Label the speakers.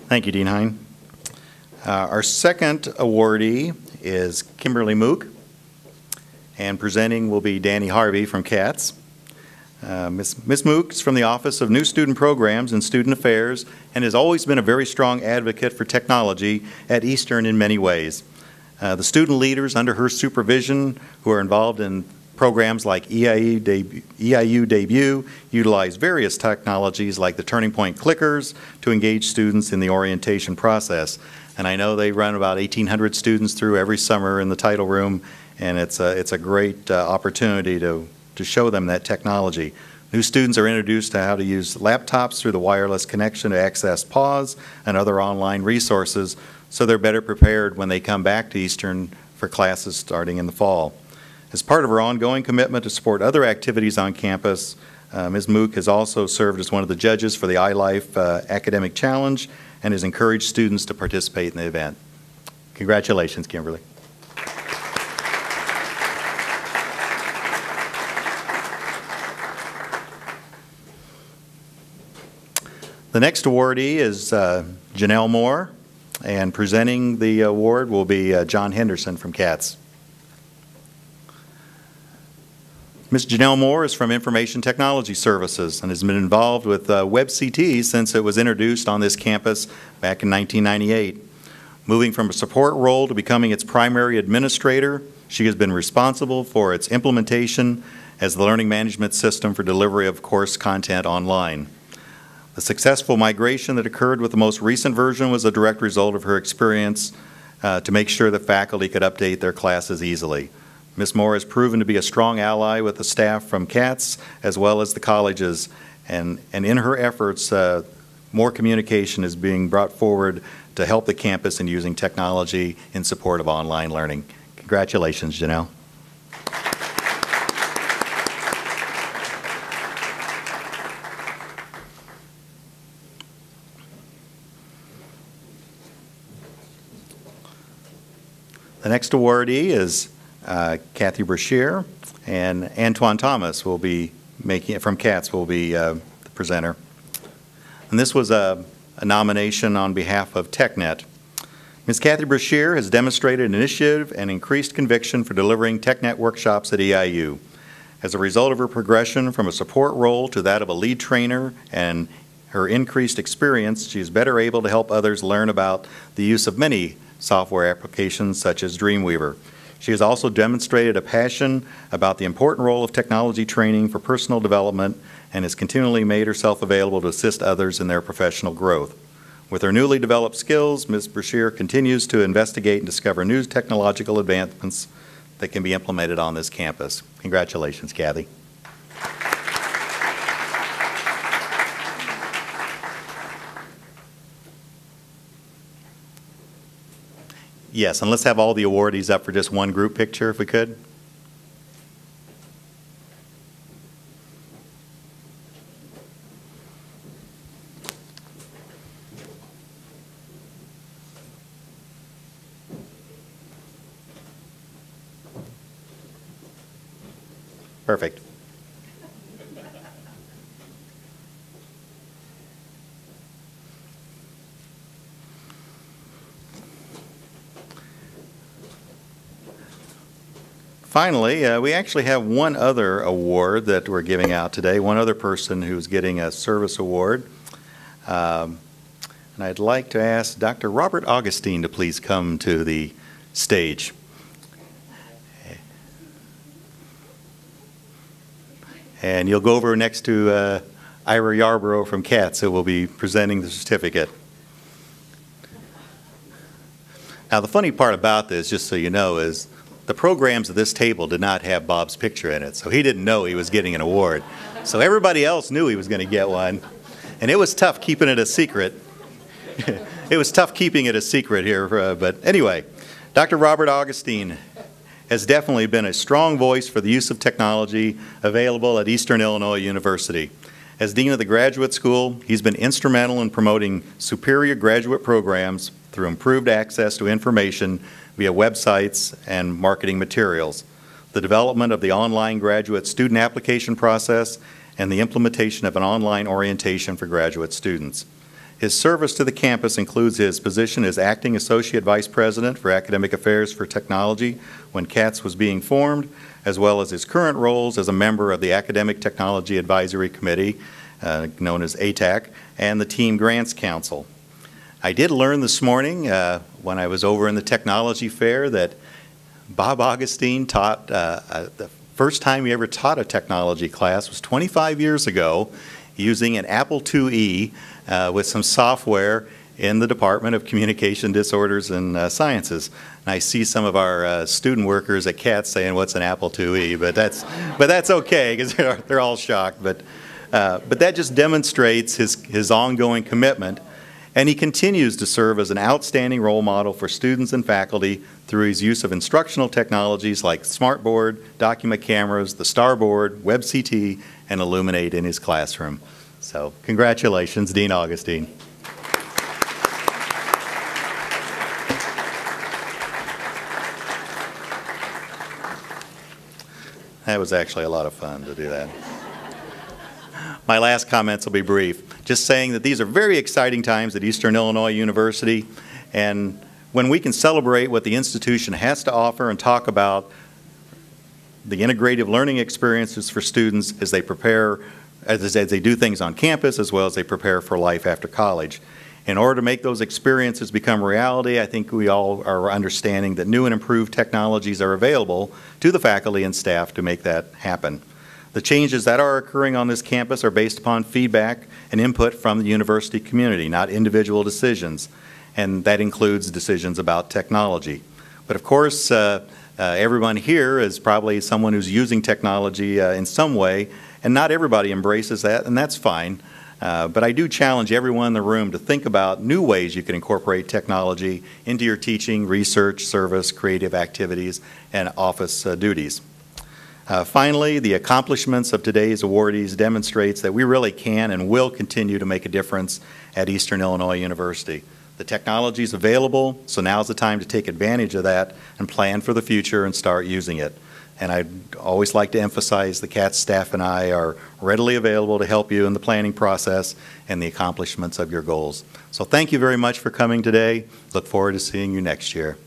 Speaker 1: Thank you, Dean Hine. Our second awardee is Kimberly Mook, and presenting will be Danny Harvey from CATS. Ms. Mook is from the Office of New Student Programs and Student Affairs and has always been a very strong advocate for technology at Eastern in many ways. The student leaders under her supervision who are involved in programs like EIU Debut utilize various technologies like the Turning Point clickers to engage students in the orientation process. And I know they run about 1,800 students through every summer in the title room, and it's a great opportunity to show them that technology. New students are introduced to how to use laptops through the wireless connection to access PAWS and other online resources, so they're better prepared when they come back to Eastern for classes starting in the fall. As part of her ongoing commitment to support other activities on campus, Ms. Mook has also served as one of the judges for the iLife Academic Challenge and has encouraged students to participate in the event. Congratulations, Kimberly. The next awardee is Janelle Moore, and presenting the award will be John Henderson from CATS. Ms. Janelle Moore is from Information Technology Services and has been involved with WebCT since it was introduced on this campus back in 1998. Moving from a support role to becoming its primary administrator, she has been responsible for its implementation as the learning management system for delivery of course content online. The successful migration that occurred with the most recent version was a direct result of her experience to make sure that faculty could update their classes easily. Ms. Moore has proven to be a strong ally with the staff from CATS as well as the colleges, and in her efforts, more communication is being brought forward to help the campus in using technology in support of online learning. Congratulations, Janelle. The next awardee is Cathy Brashear, and Antoine Thomas will be making it from CATS will be the presenter. And this was a nomination on behalf of TechNet. Ms. Cathy Brashear has demonstrated initiative and increased conviction for delivering TechNet workshops at EIU. As a result of her progression from a support role to that of a lead trainer and her increased experience, she is better able to help others learn about the use of many software applications such as Dreamweaver. She has also demonstrated a passion about the important role of technology training for personal development and has continually made herself available to assist others in their professional growth. With her newly developed skills, Ms. Brashear continues to investigate and discover new technological advancements that can be implemented on this campus. Congratulations, Cathy. Yes, and let's have all the awardees up for just one group picture if we could. Perfect. Finally, we actually have one other award that we're giving out today, one other person who's getting a service award. And I'd like to ask Dr. Robert Augustine to please come to the stage. And you'll go over next to Ira Yarborough from CATS, who will be presenting the certificate. Now, the funny part about this, just so you know, is the programs at this table did not have Bob's picture in it, so he didn't know he was getting an award. So everybody else knew he was going to get one, and it was tough keeping it a secret. It was tough keeping it a secret here, but anyway, Dr. Robert Augustine has definitely been a strong voice for the use of technology available at Eastern Illinois University. As Dean of the Graduate School, he's been instrumental in promoting superior graduate programs through improved access to information via websites and marketing materials, the development of the online graduate student application process, and the implementation of an online orientation for graduate students. His service to the campus includes his position as Acting Associate Vice President for Academic Affairs for Technology when CATS was being formed, as well as his current roles as a member of the Academic Technology Advisory Committee, known as ATAC, and the Team Grants Council. I did learn this morning when I was over in the technology fair that Bob Augustine taught, the first time he ever taught a technology class was 25 years ago using an Apple IIe with some software in the Department of Communication Disorders and Sciences. And I see some of our student workers at CATS saying, "What's an Apple IIe?" But that's okay because they're all shocked. But that just demonstrates his ongoing commitment, and he continues to serve as an outstanding role model for students and faculty through his use of instructional technologies like Smartboard, document cameras, the Starboard, WebCT, and Illuminate in his classroom. So congratulations, Dean Augustine. That was actually a lot of fun to do that. My last comments will be brief. Just saying that these are very exciting times at Eastern Illinois University, and when we can celebrate what the institution has to offer and talk about the integrative learning experiences for students as they prepare, as they do things on campus, as well as they prepare for life after college. In order to make those experiences become reality, I think we all are understanding that new and improved technologies are available to the faculty and staff to make that happen. The changes that are occurring on this campus are based upon feedback and input from the university community, not individual decisions, and that includes decisions about technology. But of course, everyone here is probably someone who's using technology in some way, and not everybody embraces that, and that's fine. But I do challenge everyone in the room to think about new ways you can incorporate technology into your teaching, research, service, creative activities, and office duties. Finally, the accomplishments of today's awardees demonstrates that we really can and will continue to make a difference at Eastern Illinois University. The technology is available, so now's the time to take advantage of that and plan for the future and start using it. And I'd always like to emphasize the CATS staff and I are readily available to help you in the planning process and the accomplishments of your goals. So thank you very much for coming today. Look forward to seeing you next year.